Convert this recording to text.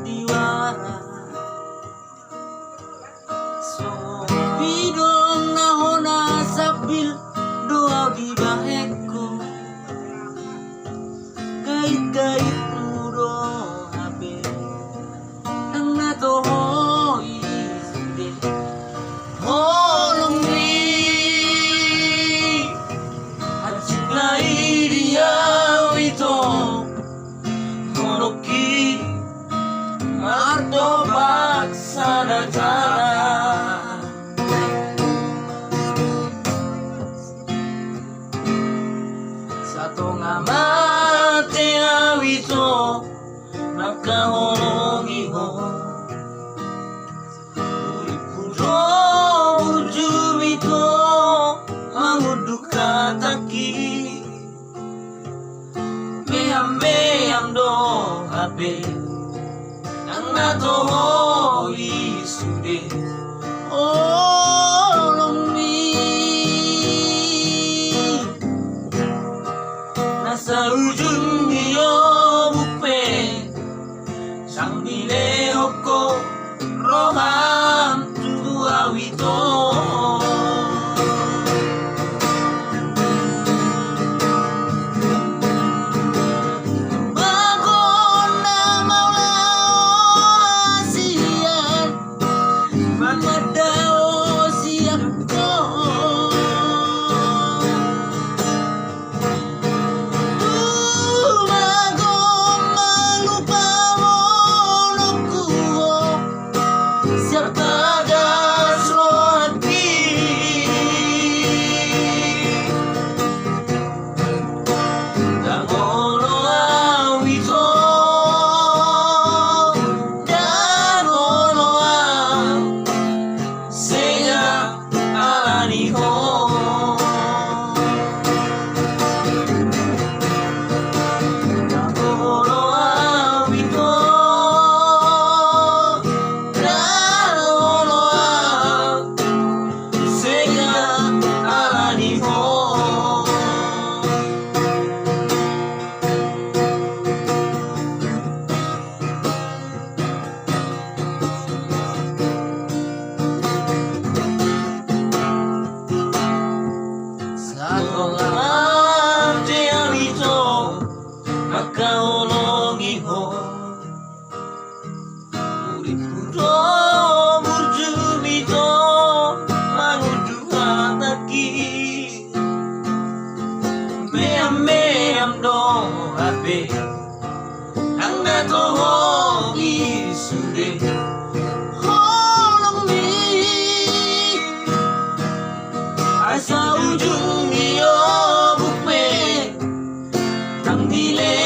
Diwara so bidong nahona sabil doa di baheko kait-kait mudo habe nang natoho isde holong ni hajik lai dia wito holoki Martopak, sada, tangan Sato nga mate awito Nakahonongi ho Uripuro ujumito Manguduka taki Meyam do habe Natoho isude olong ni nasa ujung iyo bupe sang dilehoko roham tua wito Ang natoho isude holong ni asa ujung iyo bupe nang dile